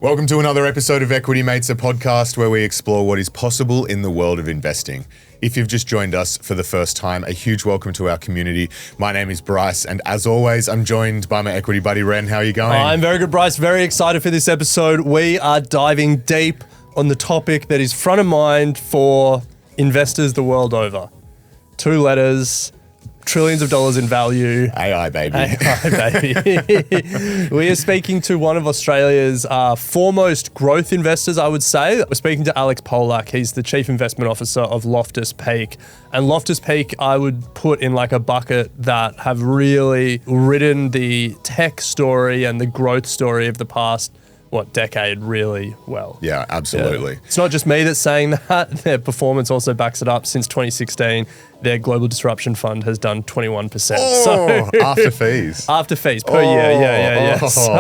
Welcome to another episode of Equity Mates, a podcast where we explore what is possible in the world of investing. If you've just joined us for the first time, a huge welcome to our community. My name is Bryce, and as always, I'm joined by my equity buddy, Ren. How are you going? I'm very good, Bryce. Very excited for this episode. We are diving deep on the topic that is front of mind for investors the world over. 2 letters, trillions of dollars in value. AI, baby. AI, baby. We are speaking to one of Australia's foremost growth investors, I would say. We're speaking to Alex Pollak. He's the Chief Investment Officer of Loftus Peak. And Loftus Peak, I would put in like a bucket that have really ridden the tech story and the growth story of the past decade really well. Yeah, absolutely. Yeah. It's not just me that's saying that. Their performance also backs it up. Since 2016, their Global Disruption Fund has done 21%. Oh, after fees. After fees per year, yeah. So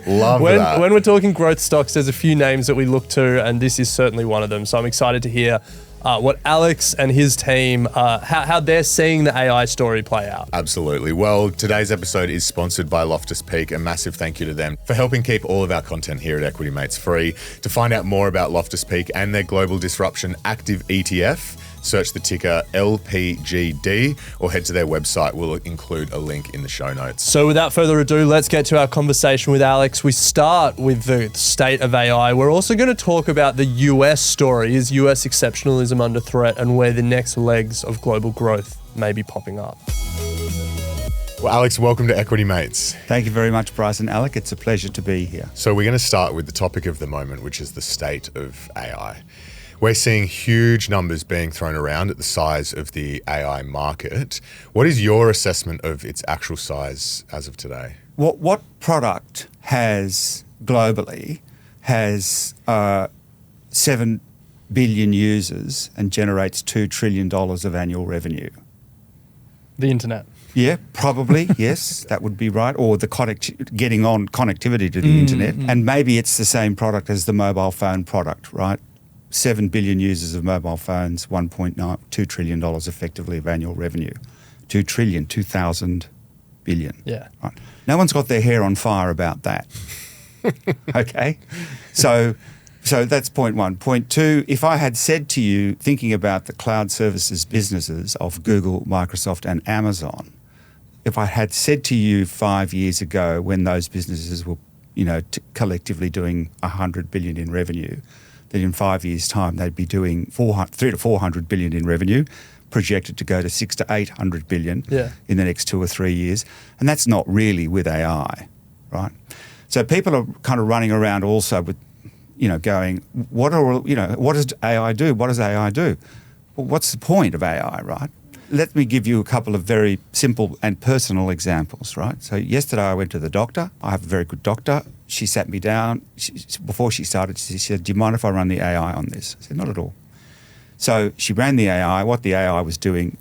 love that. When we're talking growth stocks, there's a few names that we look to, and this is certainly one of them. So I'm excited to hear what Alex and his team, how they're seeing the AI story play out. Absolutely. Well, today's episode is sponsored by Loftus Peak. A massive thank you to them for helping keep all of our content here at Equity Mates free. To find out more about Loftus Peak and their Global Disruption Active ETF, search the ticker LPGD or head to their website. We'll include a link in the show notes. So without further ado, let's get to our conversation with Alex. We start with the state of AI. We're also going to talk about the US story. Is US exceptionalism under threat, and where the next legs of global growth may be popping up? Well, Alex, welcome to Equity Mates. Thank you very much, Bryce and Alec. It's a pleasure to be here. So we're going to start with the topic of the moment, which is the state of AI. We're seeing huge numbers being thrown around at the size of the AI market. What is your assessment of its actual size as of today? What product has globally has 7 billion users and generates $2 trillion of annual revenue? The internet. Yeah, probably, yes, that would be right. Or the getting on connectivity to the internet. And maybe it's the same product as the mobile phone product, right? 7 billion users of mobile phones, $2 trillion effectively of annual revenue. 2 trillion, 2,000 billion. Yeah. Right. No one's got their hair on fire about that. Okay? So that's point one. Point two, if I had said to you, thinking about the cloud services businesses of Google, Microsoft and Amazon, if I had said to you 5 years ago when those businesses were, collectively doing 100 billion in revenue, that in 5 years' time they'd be doing 300 to 400 billion in revenue, projected to go to 600 to 800 billion in the next 2 or 3 years. And that's not really with AI, right? So people are kind of running around also with, going, what does AI do? What does AI do? Well, what's the point of AI, right? Let me give you a couple of very simple and personal examples, right? So yesterday I went to the doctor. I have a very good doctor. She sat me down. Before she started, she said, "Do you mind if I run the AI on this?" I said, "Not at all." So she ran the AI. What the AI was doing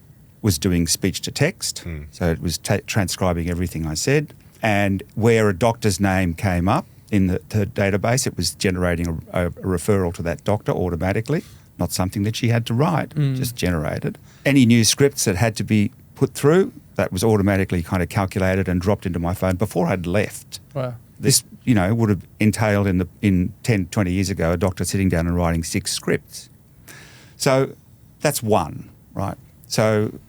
speech to text. So it was transcribing everything I said. And where a doctor's name came up in the database, it was generating a referral to that doctor automatically, not something that she had to write, just generated. Any new scripts that had to be put through, that was automatically kind of calculated and dropped into my phone before I'd left. Wow. This, would have entailed in 10, 20 years ago, a doctor sitting down and writing 6 scripts. So that's one, right? So,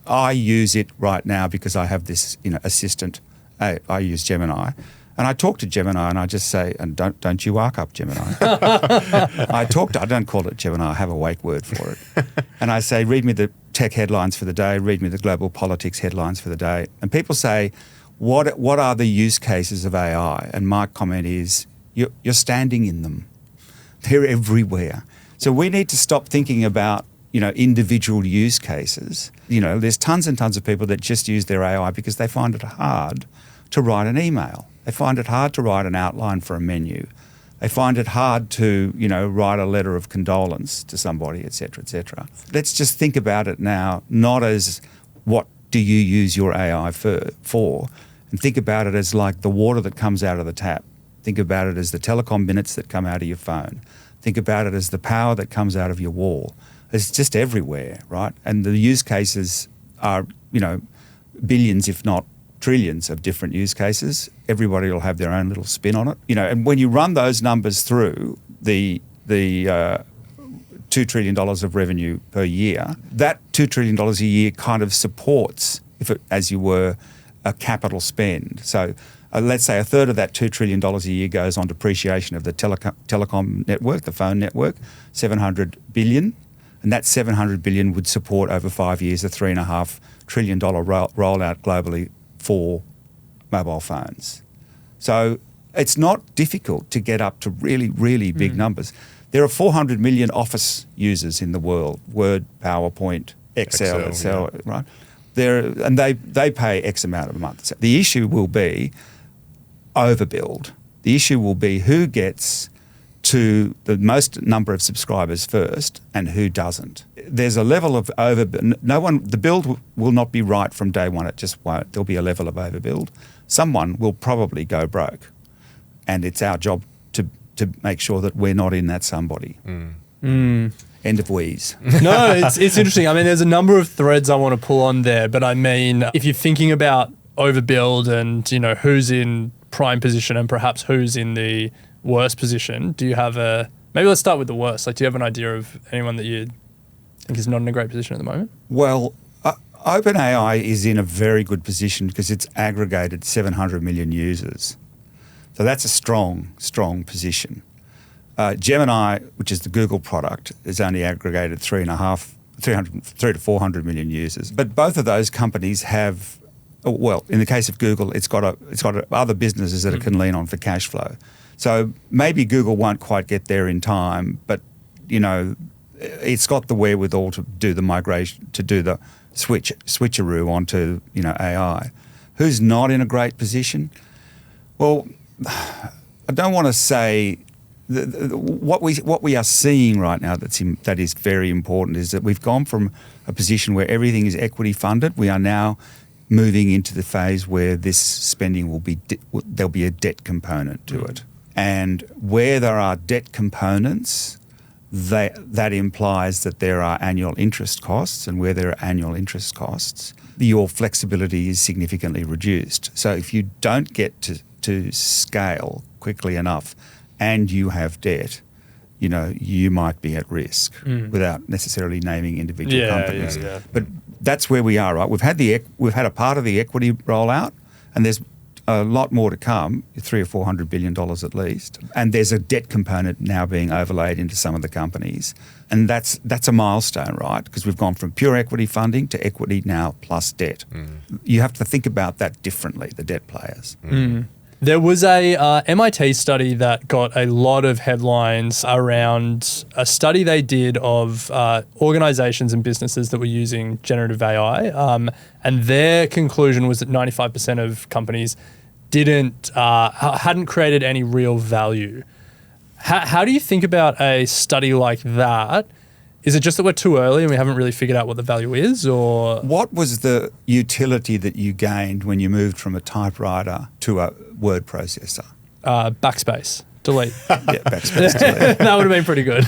I use it right now because I have this, assistant. I use Gemini. And I talk to Gemini and I just say, and don't you arc up, Gemini. I don't call it Gemini, I have a wake word for it. And I say, read me the tech headlines for the day, read me the global politics headlines for the day. And people say, what are the use cases of AI? And my comment is, you're standing in them. They're everywhere. So we need to stop thinking about, individual use cases. There's tons and tons of people that just use their AI because they find it hard to write an email. They find it hard to write an outline for a menu. They find it hard to, write a letter of condolence to somebody, et cetera, et cetera. Let's just think about it now, not as what do you use your AI for, and think about it as like the water that comes out of the tap. Think about it as the telecom minutes that come out of your phone. Think about it as the power that comes out of your wall. It's just everywhere, right? And the use cases are, billions, if not trillions of different use cases everybody will have their own little spin on it. And when you run those numbers through the $2 trillion of revenue per year, that $2 trillion a year kind of supports, as you were, a capital spend. So let's say a third of that $2 trillion a year goes on depreciation of the telecom network, the phone network, $700 billion. And that $700 billion would support over 5 years a $3.5 trillion rollout globally for mobile phones. So it's not difficult to get up to really, really big numbers. There are 400 million Office users in the world, Word, PowerPoint, Excel, right? And they pay X amount a month. So the issue will be overbuild. The issue will be who gets to the most number of subscribers first and who doesn't. There's a level of overbuild. The build will not be right from day one. It just won't. There'll be a level of overbuild. Someone will probably go broke, and it's our job to make sure that we're not in that somebody. End of wheeze. No, it's interesting. I mean, there's a number of threads I want to pull on there, but I mean, if you're thinking about overbuild and who's in prime position and perhaps who's in the worst position, do you have maybe let's start with the worst. Like, do you have an idea of anyone that you think is not in a great position at the moment? Well, OpenAI is in a very good position because it's aggregated 700 million users. So that's a strong, strong position. Gemini, which is the Google product, is only aggregated 300 to 400 million users. But both of those companies have, well, in the case of Google, it's got other businesses that it can lean on for cash flow. So maybe Google won't quite get there in time, but it's got the wherewithal to do the migration, to do the switcheroo onto AI. Who's not in a great position? Well, I don't want to say what we are seeing right now that is very important is that we've gone from a position where everything is equity funded. We are now moving into the phase where this spending will be there'll be a debt component to it, and where there are debt components, that implies that there are annual interest costs, and where there are annual interest costs, your flexibility is significantly reduced. So if you don't get to scale quickly enough and you have debt, you might be at risk without necessarily naming individual companies. But that's where we are, right? We've had a part of the equity rollout, and there's a lot more to come, $300 or $400 billion at least. And there's a debt component now being overlaid into some of the companies. And that's a milestone, right? Because we've gone from pure equity funding to equity now plus debt. You have to think about that differently, the debt players. There was a MIT study that got a lot of headlines around a study they did of organizations and businesses that were using generative AI. And their conclusion was that 95% of companies hadn't created any real value. How do you think about a study like that? Is it just that we're too early and we haven't really figured out what the value is, or what was the utility that you gained when you moved from a typewriter to a word processor? Backspace, delete. Backspace, delete. That would have been pretty good.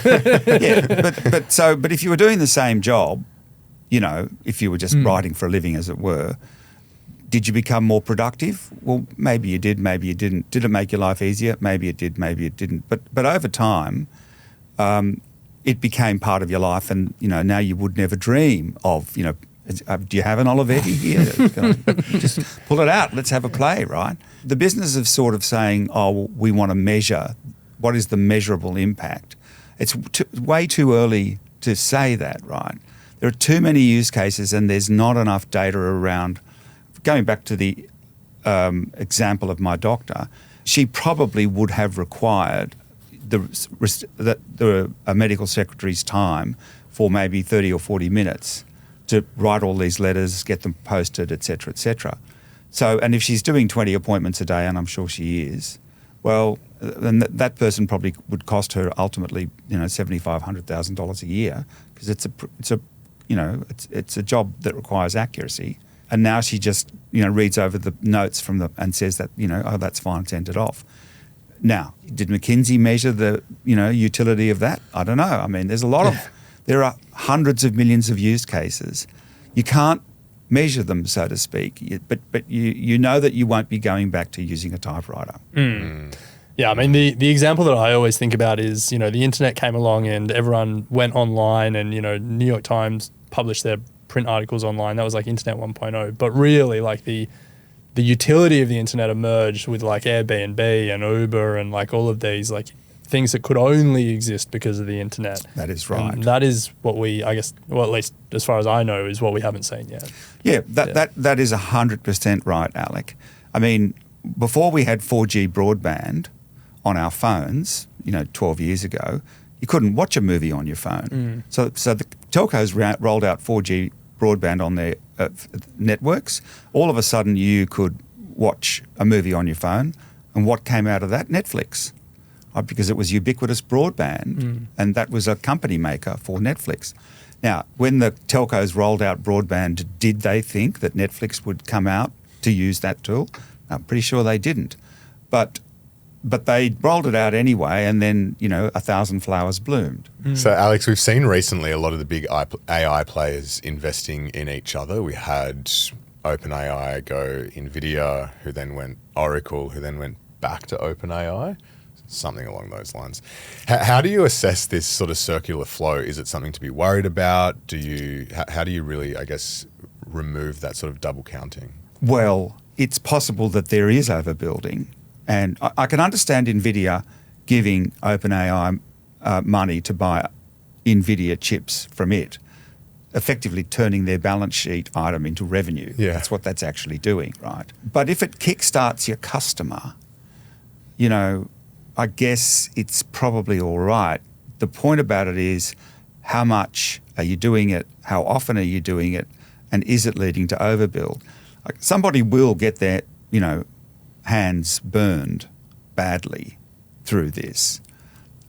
But if you were doing the same job, if you were just writing for a living, as it were, did you become more productive? Well, maybe you did, maybe you didn't. Did it make your life easier? Maybe it did, maybe it didn't. But over time, it became part of your life, and now you would never dream of do you have an Olivetti here? Just pull it out. Let's have a play, right? The business of sort of saying, we want to measure what is the measurable impact. It's way too early to say that, right? There are too many use cases, and there's not enough data around. Going back to the example of my doctor, she probably would have required a medical secretary's time for maybe 30 or 40 minutes to write all these letters, get them posted, et cetera, et cetera. So, and if she's doing 20 appointments a day, and I'm sure she is, well, then that person probably would cost her ultimately, $7,500,000 a year, because it's a job that requires accuracy. And now she just, reads over the notes and says that, that's fine, send it off. Now, did McKinsey measure the, utility of that? I don't know. I mean, there are hundreds of millions of use cases. You can't measure them, so to speak. But you know that you won't be going back to using a typewriter. Yeah, I mean, the example that I always think about is, the internet came along and everyone went online and, New York Times published their print articles online. That was like Internet 1.0. But really, like the utility of the internet emerged with like Airbnb and Uber and like all of these like things that could only exist because of the internet. That is right. And that is what we, I guess, well, at least as far as I know, is what we haven't seen yet. Yeah, that is 100% right, Alec. I mean, before we had 4G broadband on our phones, 12 years ago, you couldn't watch a movie on your phone. So the telcos rolled out 4G broadband on their networks. All of a sudden, you could watch a movie on your phone. And what came out of that? Netflix. Because it was ubiquitous broadband, and that was a company maker for Netflix. Now, when the telcos rolled out broadband, did they think that Netflix would come out to use that tool? I'm pretty sure they didn't. But they rolled it out anyway, and then, 1,000 flowers bloomed. So, Alex, we've seen recently a lot of the big AI players investing in each other. We had OpenAI go NVIDIA, who then went Oracle, who then went back to OpenAI. Something along those lines. How do you assess this sort of circular flow? Is it something to be worried about? How do you really, I guess, remove that sort of double counting? Well, it's possible that there is overbuilding. And I can understand NVIDIA giving OpenAI money to buy NVIDIA chips from it, effectively turning their balance sheet item into revenue. Yeah. That's what that's actually doing, right? But if it kickstarts your customer, I guess it's probably all right. The point about it is, how much are you doing it? How often are you doing it? And is it leading to overbuild? Like, somebody will get their, hands burned badly through this.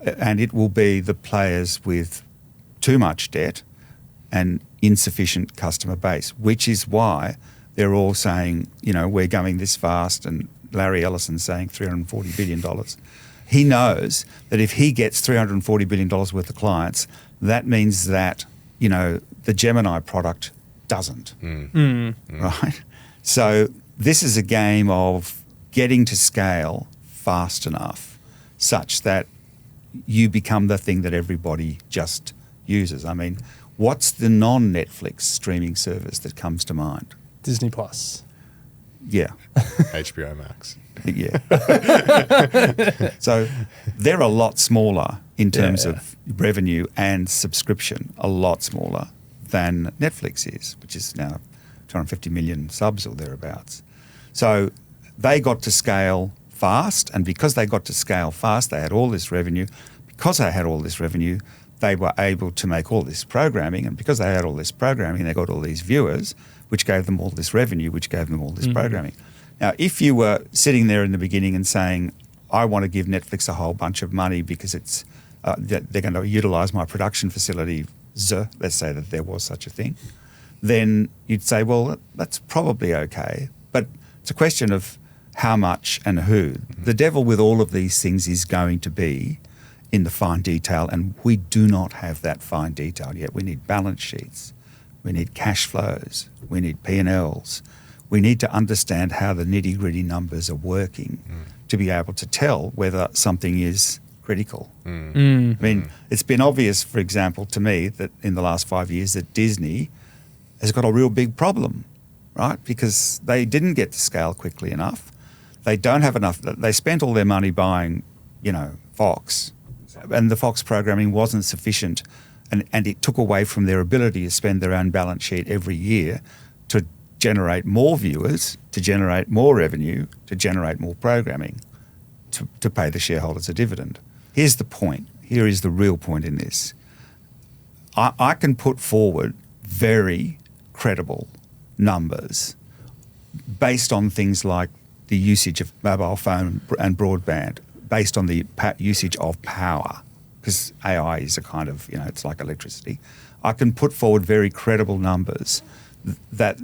And it will be the players with too much debt and insufficient customer base, which is why they're all saying, we're going this fast, and Larry Ellison's saying $340 billion. He knows that if he gets $340 billion worth of clients, that means that, the Gemini product doesn't, right? So this is a game of getting to scale fast enough such that you become the thing that everybody just uses. I mean, what's the non-Netflix streaming service that comes to mind? Disney Plus. Yeah. HBO Max. Yeah. So they're a lot smaller in terms of revenue and subscription, a lot smaller than Netflix is, which is now 250 million subs or thereabouts. So they got to scale fast, and because they got to scale fast, they had all this revenue. Because they had all this revenue, they were able to make all this programming, and because they had all this programming, they got all these viewers, which gave them all this revenue, which gave them all this programming. Now, if you were sitting there in the beginning and saying, I want to give Netflix a whole bunch of money because it's they're going to utilise my production facility, let's say that there was such a thing, then you'd say, well, that's probably okay. But it's a question of how much and who. The devil with all of these things is going to be in the fine detail, and we do not have that fine detail yet. We need balance sheets. We need cash flows. We need P&Ls. We need to understand how the nitty-gritty numbers are working to be able to tell whether something is critical. I mean, it's been obvious, for example, to me that in the last 5 years that Disney has got a real big problem, right? Because they didn't get to scale quickly enough. They don't have enough. They spent all their money buying, Fox, and the Fox programming wasn't sufficient, and it took away from their ability to spend their own balance sheet every year to generate more viewers, to generate more revenue, to generate more programming, to pay the shareholders a dividend. Here's the point. Here is the real point in this. I can put forward very credible numbers based on things like the usage of mobile phone and broadband, based on the usage of power, because AI is a kind of, it's like electricity. I can put forward very credible numbers where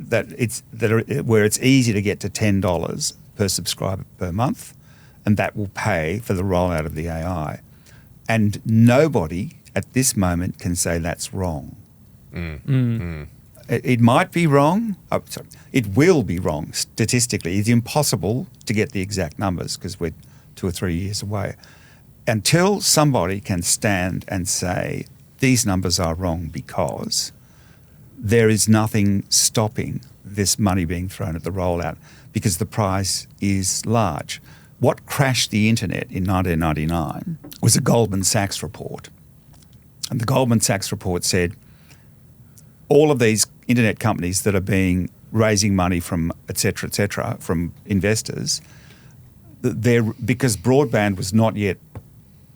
it's easy to get to $10 per subscriber per month, and that will pay for the rollout of the AI. And nobody at this moment can say that's wrong. It might be wrong. Oh, sorry. It will be wrong statistically. It's impossible to get the exact numbers because we're 2 or 3 years away. Until somebody can stand and say, these numbers are wrong because there is nothing stopping this money being thrown at the rollout because the price is large. What crashed the internet in 1999 was a Goldman Sachs report. And the Goldman Sachs report said all of these internet companies that are raising money from et cetera, from investors, because broadband was not yet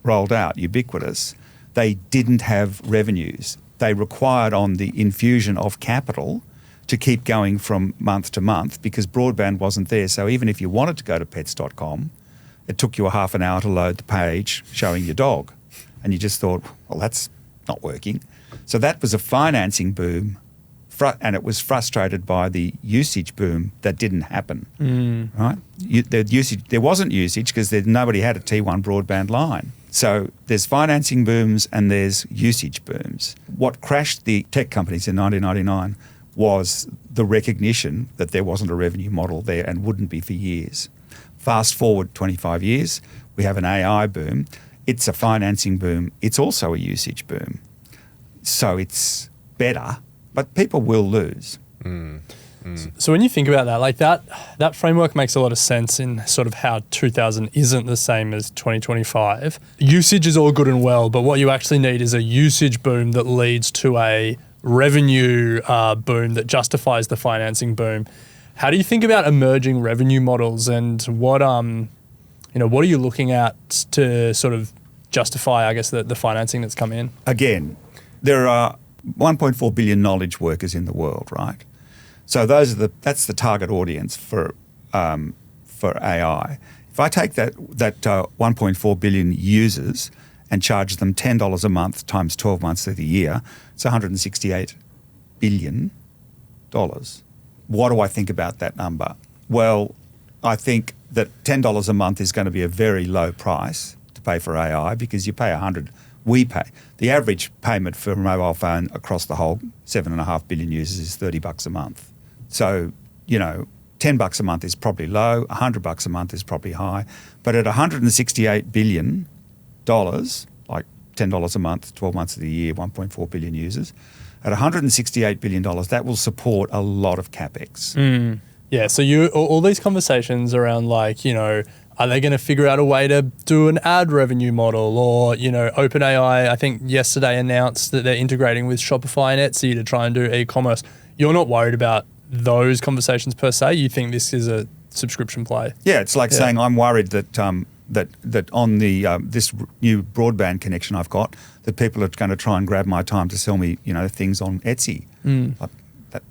rolled out, ubiquitous, they didn't have revenues. They required on the infusion of capital to keep going from month to month because broadband wasn't there. So even if you wanted to go to pets.com, it took you a half an hour to load the page showing your dog. And you just thought, well, that's not working. So that was a financing boom, and it was frustrated by the usage boom that didn't happen, right? There wasn't usage because nobody had a T1 broadband line. So there's financing booms and there's usage booms. What crashed the tech companies in 1999 was the recognition that there wasn't a revenue model there and wouldn't be for years. Fast forward 25 years, we have an AI boom. It's a financing boom. It's also a usage boom. So it's better, but people will lose. So when you think about that, like that framework makes a lot of sense in sort of how 2000 isn't the same as 2025. Usage is all good and well, but what you actually need is a usage boom that leads to a revenue boom that justifies the financing boom. How do you think about emerging revenue models, and what what are you looking at to sort of justify, I guess, the financing that's come in? Again, there are 1.4 billion knowledge workers in the world, right? So that's the target audience for AI. If I take that 1.4 billion users and charge them $10 a month times 12 months of the year, it's $168 billion. What do I think about that number? Well, I think that $10 a month is going to be a very low price to pay for AI because you pay $100. We pay. The average payment for a mobile phone across the whole 7.5 billion users is $30 a month. So, $10 a month is probably low, $100 a month is probably high. But at $168 billion, like $10 a month, 12 months of the year, 1.4 billion users, at $168 billion, that will support a lot of CapEx. Yeah, so all these conversations around are they going to figure out a way to do an ad revenue model, or, OpenAI, I think yesterday announced that they're integrating with Shopify and Etsy to try and do e-commerce. You're not worried about those conversations per se? You think this is a subscription play? Yeah, it's like saying I'm worried that that on the this new broadband connection I've got, that people are going to try and grab my time to sell me, things on Etsy.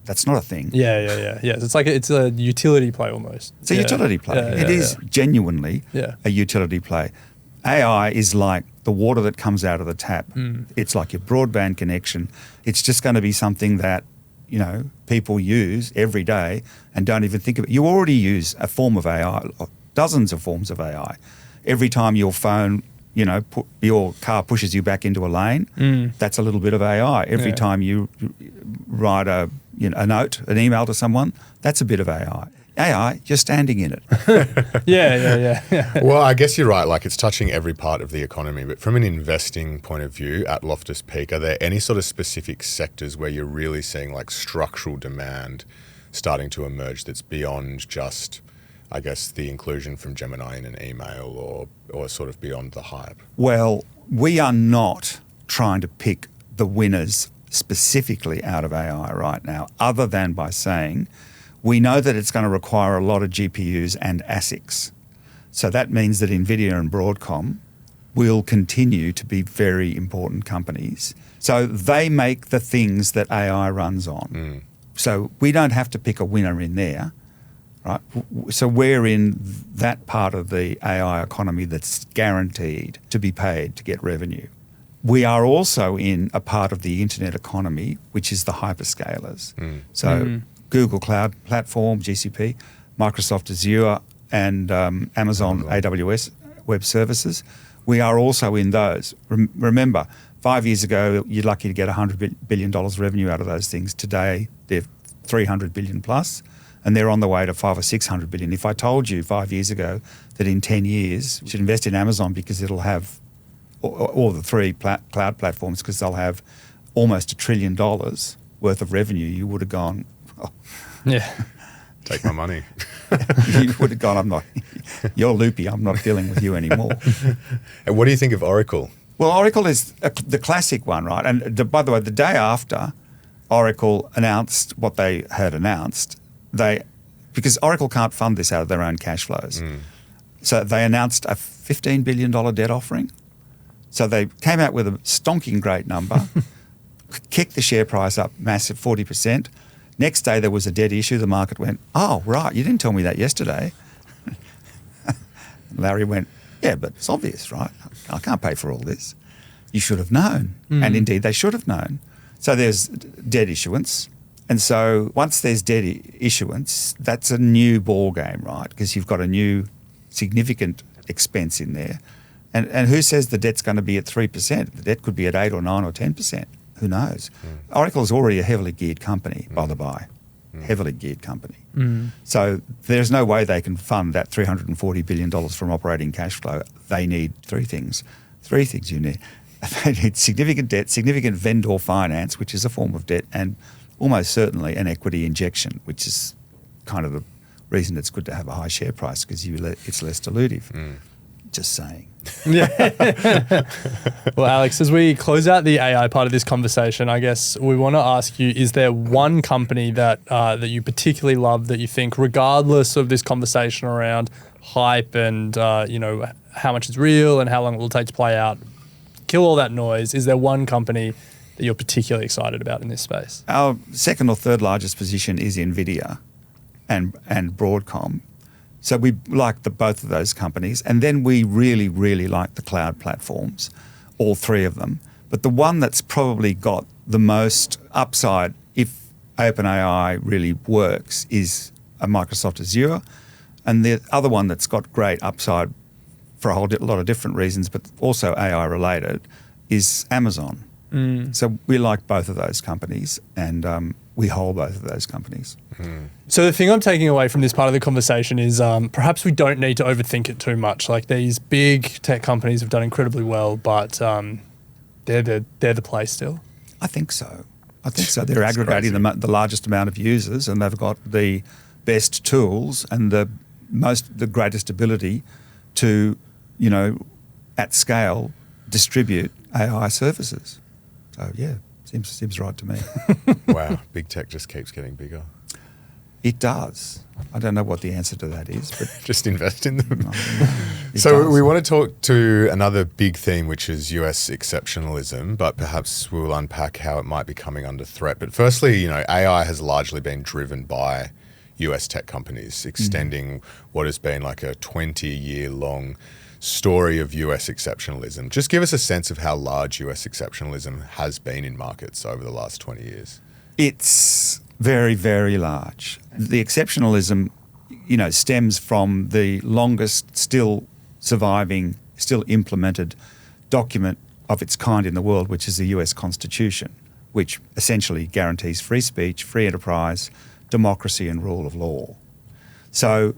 That's not a thing. Yeah. It's a utility play almost. It's a utility play. It is genuinely a utility play. AI is like the water that comes out of the tap. It's like your broadband connection. It's just going to be something that, people use every day and don't even think of it. You already use a form of AI, dozens of forms of AI. Every time your phone, your car pushes you back into a lane, that's a little bit of AI. Every time you write a note, an email to someone, that's a bit of AI. AI, you're standing in it. Yeah. Well, I guess you're right. Like, it's touching every part of the economy. But from an investing point of view at Loftus Peak, are there any sort of specific sectors where you're really seeing like structural demand starting to emerge that's beyond just, I guess, the inclusion from Gemini in an email or sort of beyond the hype? Well, we are not trying to pick the winners specifically out of AI right now, other than by saying we know that it's going to require a lot of GPUs and ASICs. So that means that NVIDIA and Broadcom will continue to be very important companies. So they make the things that AI runs on. So we don't have to pick a winner in there, right? So we're in that part of the AI economy that's guaranteed to be paid to get revenue. We are also in a part of the internet economy, which is the hyperscalers. So Google Cloud Platform, GCP, Microsoft Azure, and Amazon AWS Web Services. We are also in those. Remember, 5 years ago, you're lucky to get $100 billion revenue out of those things. Today, they're $300 billion plus, and they're on the way to $500 or $600 billion. If I told you 5 years ago that in 10 years you should invest in Amazon because it'll have all the three cloud platforms, because they'll have almost $1 trillion worth of revenue, you would have gone, oh. Yeah. Take my money. You would have gone, you're loopy, I'm not dealing with you anymore. And what do you think of Oracle? Well, Oracle is the classic one, right? And by the way, the day after Oracle announced what they had announced, because Oracle can't fund this out of their own cash flows. So they announced a $15 billion debt offering. So they came out with a stonking great number, kicked the share price up massive 40%. Next day there was a debt issue. The market went, oh, right, you didn't tell me that yesterday. Larry went, yeah, but it's obvious, right? I can't pay for all this. You should have known. And indeed they should have known. So there's debt issuance. And so once there's debt issuance, that's a new ball game, right? Because you've got a new significant expense in there. And who says the debt's going to be at 3%? The debt could be at 8 or 9 or 10%. Who knows? Oracle is already a heavily geared company, by the by. Heavily geared company. So there's no way they can fund that $340 billion from operating cash flow. They need three things. Three things you need. They need significant debt, significant vendor finance, which is a form of debt, and almost certainly an equity injection, which is kind of the reason it's good to have a high share price, because it's less dilutive. Just saying. Yeah. Well, Alex, as we close out the AI part of this conversation, I guess we want to ask you, is there one company that that you particularly love that you think, regardless of this conversation around hype and how much is real and how long it will take to play out, kill all that noise, is there one company that you're particularly excited about in this space? Our second or third largest position is NVIDIA and Broadcom. So we like both of those companies. And then we really, really like the cloud platforms, all three of them. But the one that's probably got the most upside, if OpenAI really works, is a Microsoft Azure. And the other one that's got great upside for a whole lot of different reasons, but also AI related, is Amazon. So we like both of those companies, and we hold both of those companies. So the thing I'm taking away from this part of the conversation is perhaps we don't need to overthink it too much. Like, these big tech companies have done incredibly well, but they're the play still. I think so. They're aggregating the largest amount of users, and they've got the best tools and the greatest ability to, at scale, distribute AI services. So yeah, seems right to me. Wow, big tech just keeps getting bigger. It does. I don't know what the answer to that is, but just invest in them. So we want to talk to another big theme, which is US exceptionalism, but perhaps we'll unpack how it might be coming under threat. But firstly, AI has largely been driven by US tech companies, extending what has been like a 20-year-long story of US exceptionalism. Just give us a sense of how large US exceptionalism has been in markets over the last 20 years. It's very, very large. The exceptionalism, stems from the longest still surviving, still implemented document of its kind in the world, which is the US Constitution, which essentially guarantees free speech, free enterprise, democracy and rule of law. So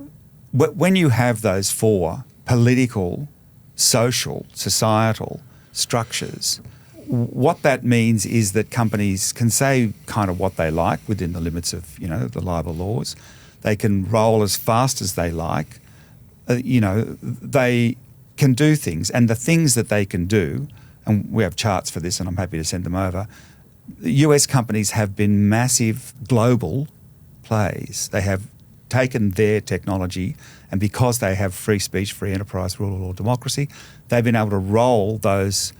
when you have those four political, social, societal structures, what that means is that companies can say kind of what they like within the limits of, the libel laws. They can roll as fast as they like. They can do things. And the things that they can do, and we have charts for this and I'm happy to send them over, US companies have been massive global plays. They have taken their technology, and because they have free speech, free enterprise, rule of law, democracy, they've been able to roll those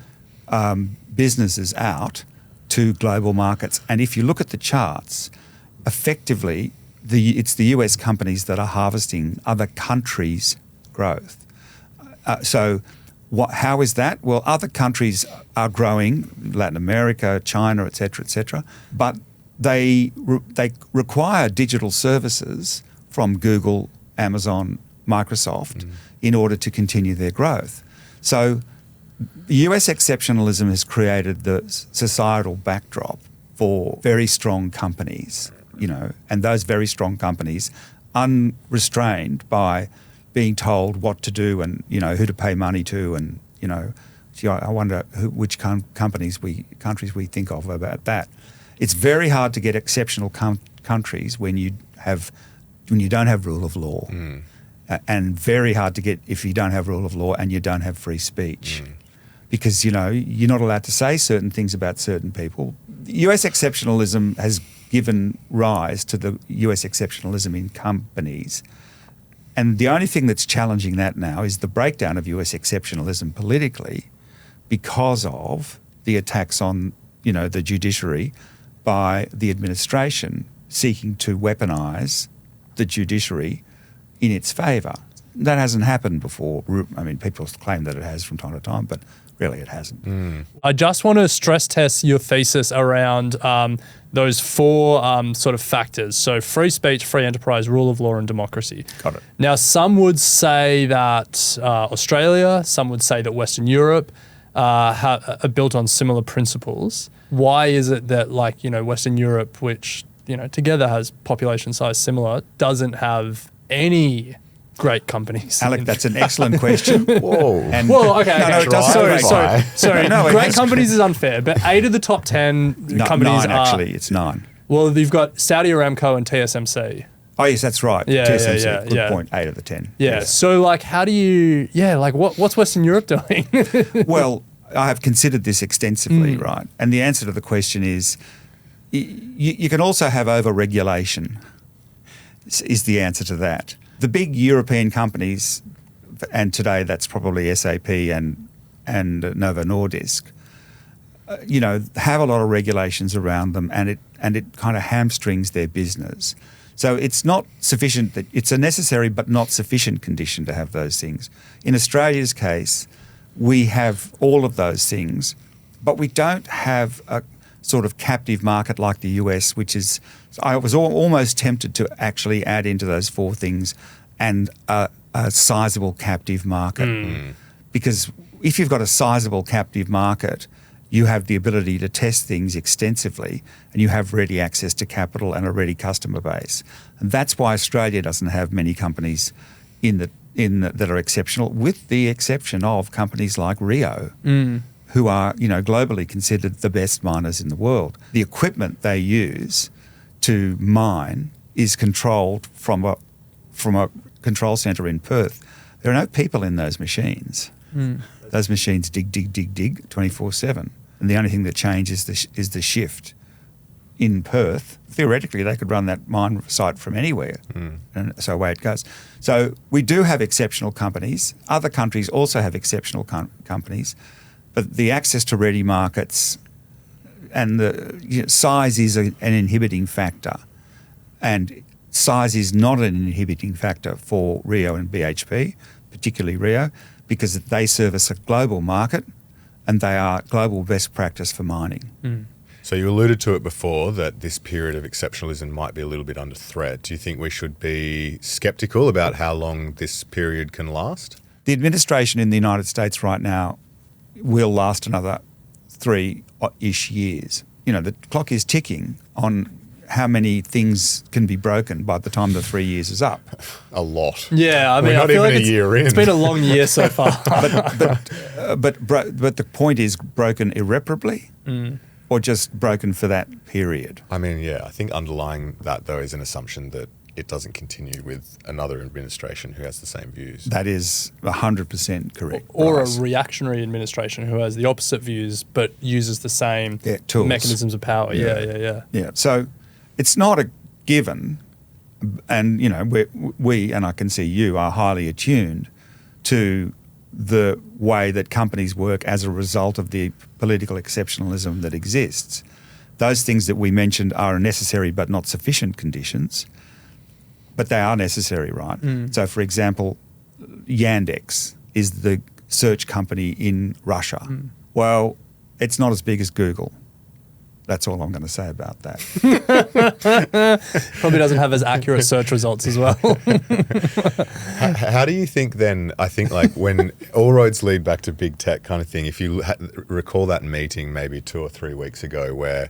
businesses out to global markets. And if you look at the charts, effectively, it's the US companies that are harvesting other countries' growth. How is that? Well, other countries are growing, Latin America, China, et cetera, but they require digital services from Google, Amazon, Microsoft in order to continue their growth. So US exceptionalism has created the societal backdrop for very strong companies, and those very strong companies, unrestrained by being told what to do and, who to pay money to and, gee, I wonder which countries we think of about that. It's very hard to get exceptional countries when you don't have rule of law, and very hard to get if you don't have rule of law and you don't have free speech, because you're not allowed to say certain things about certain people. US exceptionalism has given rise to the US exceptionalism in companies, and the only thing that's challenging that now is the breakdown of US exceptionalism politically, because of the attacks on the judiciary by the administration seeking to weaponise the judiciary in its favour. That hasn't happened before. I mean, people claim that it has from time to time, but really it hasn't. I just want to stress test your thesis around those four sort of factors. So free speech, free enterprise, rule of law and democracy. Got it. Now, some would say that Australia, some would say that Western Europe are built on similar principles. Why is it that Western Europe, which together has population size similar, doesn't have any great companies? Alec, that's an excellent question. Whoa. Well, okay. No, it does. Sorry. No, Great companies is unfair, but 8 of the top 10 companies nine, are... actually, it's 9. Well, you've got Saudi Aramco and TSMC. Oh, yes, that's right. Yeah, TSMC, yeah. good point, 8 of the 10. Yeah, Yes. so how do you... Yeah, what's Western Europe doing? Well, I have considered this extensively, right? And the answer to the question is you can also have over-regulation, is the answer to that. The big European companies, and today that's probably SAP and Novo Nordisk, have a lot of regulations around them, and it kind of hamstrings their business. So it's not sufficient that it's a necessary but not sufficient condition to have those things. In Australia's case, we have all of those things, but we don't have a sort of captive market like the US, which is, I was almost tempted to actually add into those 4 things and a sizable captive market. Because if you've got a sizable captive market, you have the ability to test things extensively and you have ready access to capital and a ready customer base. And that's why Australia doesn't have many companies that are exceptional, with the exception of companies like Rio, who are, globally considered the best miners in the world. The equipment they use to mine is controlled from a control centre in Perth. There are no people in those machines. Those machines dig 24/7, and the only thing that changes is the shift. In Perth, theoretically, they could run that mine site from anywhere, and so away it goes. So we do have exceptional companies. Other countries also have exceptional companies, but the access to ready markets and the size is an inhibiting factor, and size is not an inhibiting factor for Rio and BHP, particularly Rio, because they service a global market and they are global best practice for mining. So you alluded to it before that this period of exceptionalism might be a little bit under threat. Do you think we should be sceptical about how long this period can last? The administration in the United States right now will last another 3-ish years. The clock is ticking on how many things can be broken by the time the 3 years is up. A lot. Yeah, I mean, We're not I feel even like a year in. It's been a long year so far. But the point is broken irreparably, or just broken for that period. I mean, yeah, I think underlying that, though, is an assumption that it doesn't continue with another administration who has the same views. That is 100% correct. Or Bryce. a reactionary administration who has the opposite views but uses the same tools. mechanisms of power. Yeah. Yeah, so it's not a given, and we and I can see you are highly attuned to the way that companies work as a result of the political exceptionalism that exists. Those things that we mentioned are necessary but not sufficient conditions, but they are necessary, right? So, for example, Yandex is the search company in Russia. Well, it's not as big as Google. That's all I'm going to say about that. Probably doesn't have as accurate search results as well. How do you think then, I think like when all roads lead back to big tech kind of thing, if you recall that meeting maybe 2 or 3 weeks ago where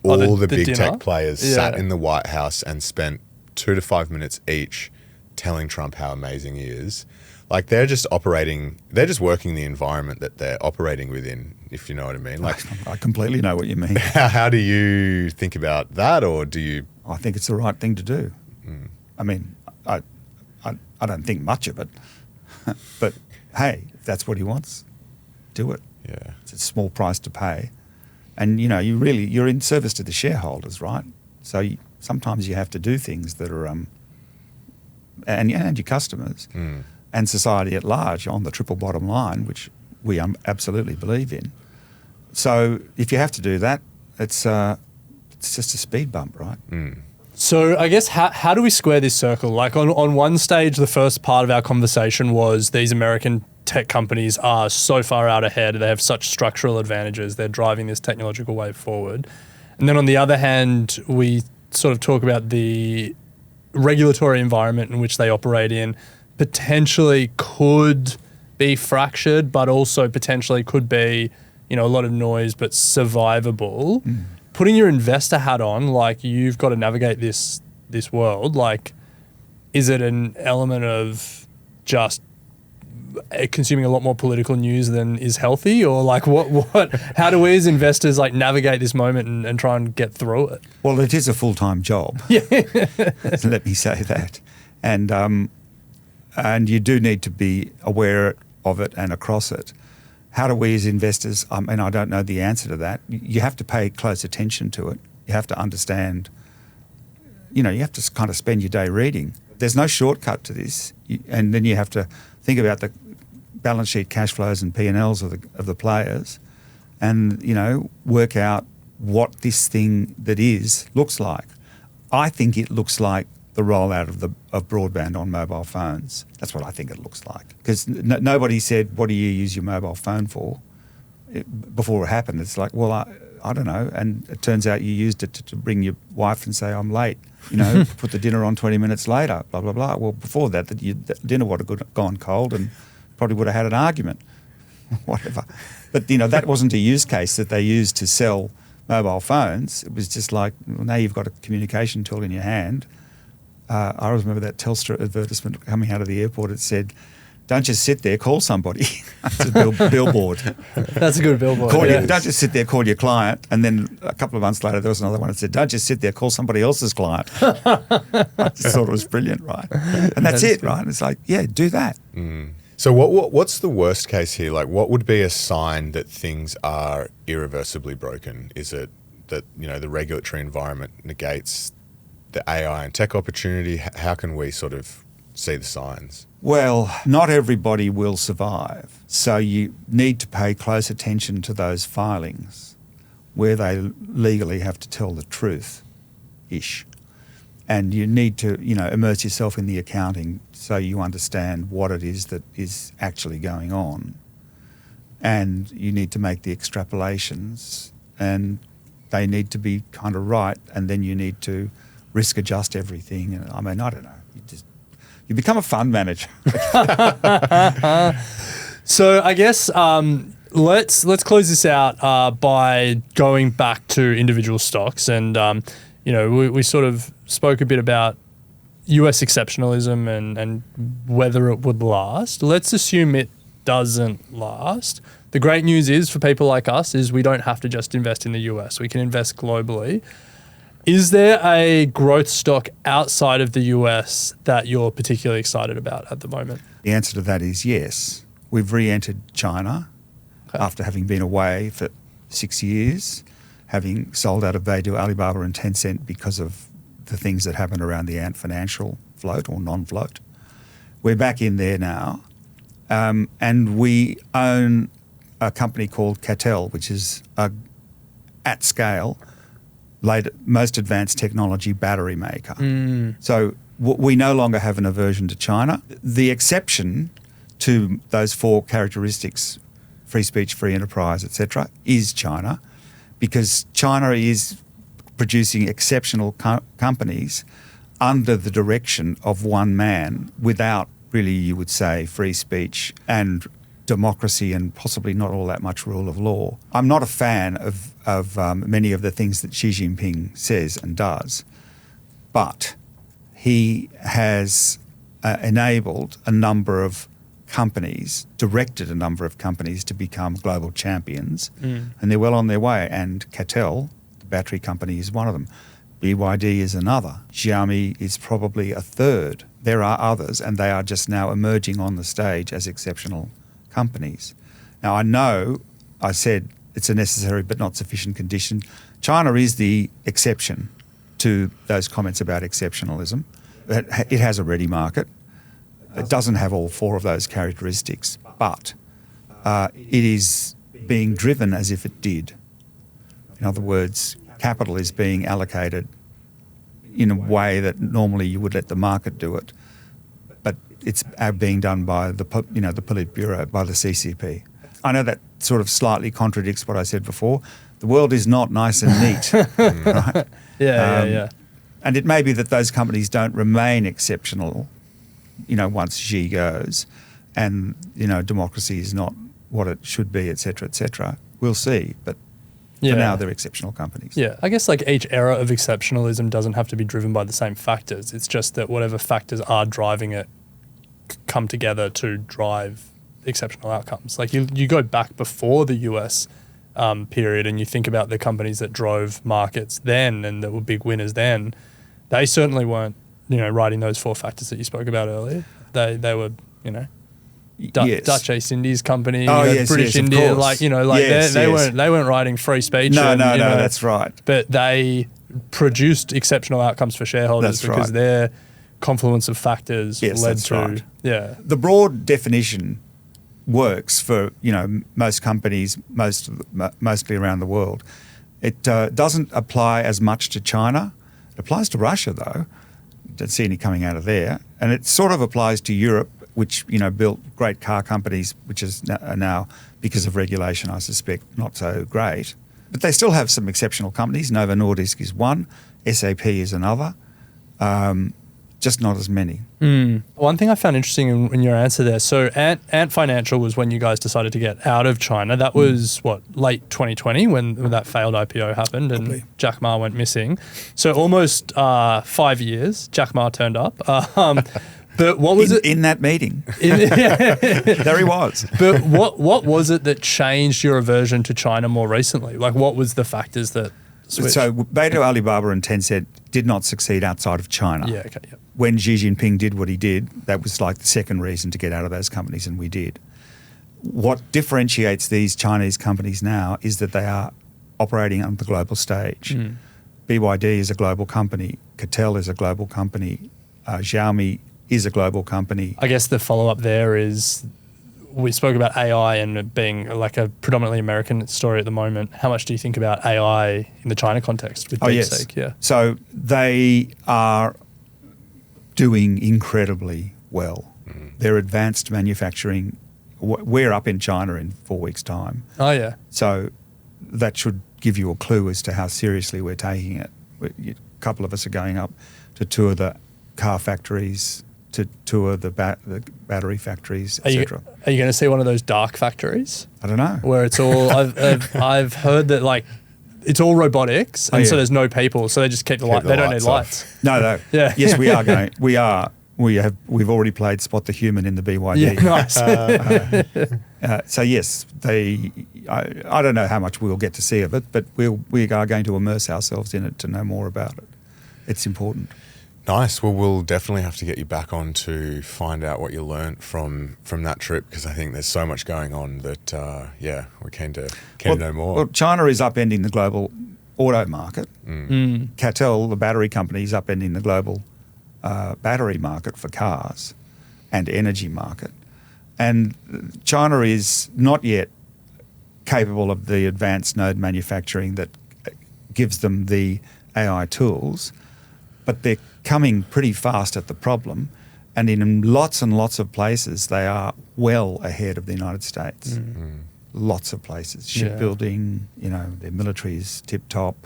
all the big dinner? tech players sat in the White House and spent 2 to 5 minutes each telling Trump how amazing he is. Like they're just working the environment that they're operating within, if you know what I mean. Like I completely know what you mean. How do you think about that, or do you? I think it's the right thing to do. I mean, I don't think much of it, but hey, if that's what he wants, do it. Yeah, it's a small price to pay, and you're in service to the shareholders, right? So sometimes you have to do things that are and your customers. And society at large on the triple bottom line, which we absolutely believe in. So if you have to do that, it's just a speed bump, right? So I guess how do we square this circle? Like on one stage, the first part of our conversation was these American tech companies are so far out ahead. They have such structural advantages. They're driving this technological wave forward. And then on the other hand, we sort of talk about the regulatory environment in which they operate in, potentially could be fractured, but also potentially could be, a lot of noise, but survivable. Putting your investor hat on, like you've got to navigate this world. Like, is it an element of just consuming a lot more political news than is healthy, or like what? How do we as investors like navigate this moment and try and get through it? Well, it is a full-time job. Yeah, let me say that, and you do need to be aware of it and across it. How do we as investors, and I don't know the answer to that, you have to pay close attention to it. You have to understand, you have to kind of spend your day reading. There's no shortcut to this. And then you have to think about the balance sheet cash flows and P&Ls of the players and, work out what this thing that is looks like. I think it looks like the rollout of broadband on mobile phones. That's what I think it looks like. Because nobody said, what do you use your mobile phone for? Before it happened, it's like, well, I don't know. And it turns out you used it to bring your wife and say, I'm late. Put the dinner on 20 minutes later, blah, blah, blah. Well, before that, the dinner would have gone cold and probably would have had an argument, whatever. But, that wasn't a use case that they used to sell mobile phones. It was just like, well, now you've got a communication tool in your hand. I always remember that Telstra advertisement coming out of the airport. It said, don't just sit there, call somebody. It's a billboard. That's a good billboard. Don't just sit there, call your client. And then a couple of months later, there was another one that said, don't just sit there, call somebody else's client. I just thought it was brilliant, right? And that's it, right? It's like, yeah, do that. So what's the worst case here? Like, what would be a sign that things are irreversibly broken? Is it that, the regulatory environment negates the AI and tech opportunity? How can we sort of see the signs? Well, not everybody will survive. So you need to pay close attention to those filings where they legally have to tell the truth-ish. And you need to, immerse yourself in the accounting so you understand what it is that is actually going on. And you need to make the extrapolations, and they need to be kind of right, and then you need to risk adjust everything. And I don't know. You become a fund manager. So I guess let's close this out by going back to individual stocks, and we sort of spoke a bit about US exceptionalism and whether it would last. Let's assume it doesn't last. The great news is for people like us is we don't have to just invest in the US. We can invest globally. Is there a growth stock outside of the US that you're particularly excited about at the moment? The answer to that is yes. We've re-entered China after having been away for 6 years, having sold out of Baidu, Alibaba and Tencent because of the things that happened around the Ant Financial float or non-float. We're back in there now, and we own a company called Catel, which is at scale most advanced technology battery maker. So we no longer have an aversion to China. The exception to those 4 characteristics, free speech, free enterprise, etc., is China. because China is producing exceptional companies under the direction of one man without really, you would say, free speech and democracy and possibly not all that much rule of law. I'm not a fan of many of the things that Xi Jinping says and does, but he has enabled a number of companies, directed a number of companies to become global champions, and they're well on their way. And Cattel, the battery company, is one of them. BYD is another. Xiaomi is probably a third. There are others, and they are just now emerging on the stage as exceptional companies. Now, I know I said it's a necessary but not sufficient condition. China is the exception to those comments about exceptionalism. It has a ready market. It doesn't have all four of those characteristics, but it is being driven as if it did. In other words, capital is being allocated in a way that normally you would let the market do it, but it's being done by the Politburo, by the CCP. I know that sort of slightly contradicts what I said before. The world is not nice and neat, right? Yeah. And it may be that those companies don't remain exceptional, once Xi goes, and democracy is not what it should be, et cetera, we'll see. But for now, they're exceptional companies. Yeah, I guess like each era of exceptionalism doesn't have to be driven by the same factors. It's just that whatever factors are driving it come together to drive exceptional outcomes. Like you go back before the US period and you think about the companies that drove markets then and that were big winners then, they certainly weren't, riding those four factors that you spoke about earlier. They were, Yes. Dutch East Indies Company, Yes, British yes, of India, course. They weren't writing free speech. No, that's right. But they produced exceptional outcomes for shareholders because their confluence of factors led to right. Yeah. The broad definition works for most companies, mostly around the world. It doesn't apply as much to China. It applies to Russia though. Don't see any coming out of there, and it sort of applies to Europe, which built great car companies, which is now, because of regulation, I suspect, not so great. But they still have some exceptional companies. Novo Nordisk is one, SAP is another, just not as many. One thing I found interesting in your answer there, so Ant Financial was when you guys decided to get out of China. That was, late 2020 when that failed IPO happened and Probably. Jack Ma went missing. So almost 5 years, Jack Ma turned up. But what was it? In that meeting. There he was. But what was it that changed your aversion to China more recently? Like, what was the factors that switched? So Beidou, Alibaba and Tencent did not succeed outside of China. Yeah, okay, yeah. When Xi Jinping did what he did, that was like the second reason to get out of those companies, and we did. What differentiates these Chinese companies now is that they are operating on the global stage. BYD is a global company. Cattel is a global company. Xiaomi is a global company. I guess the follow-up there is we spoke about AI and it being like a predominantly American story at the moment. How much do you think about AI in the China context with DeepSeek? Yeah. So they are doing incredibly well. Their advanced manufacturing, we're up in China in 4 weeks' time. Oh, yeah. So that should give you a clue as to how seriously we're taking it. A couple of us are going up to tour the car factories, to tour the battery factories, etc. Are you going to see one of those dark factories? I don't know. Where it's all, I've heard that like it's all robotics and so there's no people, so they just keep the light. They don't need lights. No. Yeah. Yes, we are going. We've already played Spot the Human in the BYD. Yeah, nice. So yes, I don't know how much we'll get to see of it, but we are going to immerse ourselves in it to know more about it. It's important. Nice. Well, we'll definitely have to get you back on to find out what you learnt from that trip, because I think there's so much going on that, we're keen to know more. Well, China is upending the global auto market. Cattel, the battery company, is upending the global battery market for cars and energy market. And China is not yet capable of the advanced node manufacturing that gives them the AI tools, but they're coming pretty fast at the problem, and in lots and lots of places they are well ahead of the United States. lots of places. Yeah. Shipbuilding, their military is tip-top.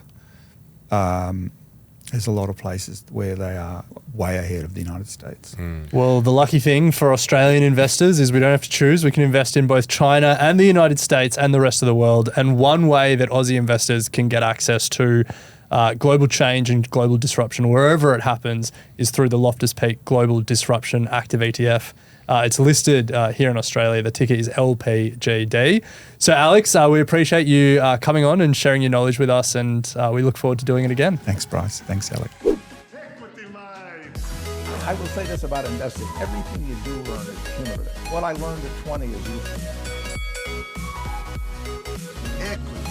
There's a lot of places where they are way ahead of the United States. Well, the lucky thing for Australian investors is we don't have to choose. We can invest in both China and the United States and the rest of the world. And one way that Aussie investors can get access to global change and global disruption wherever it happens is through the Loftus Peak Global Disruption Active ETF. It's listed here in Australia. The ticker is LPGD. So, Alex, we appreciate you coming on and sharing your knowledge with us, and we look forward to doing it again. Thanks, Bryce. Thanks, Alex. I will say this about investing. Everything you do learn is cumulative. What I learned at 20 is useful. Equity.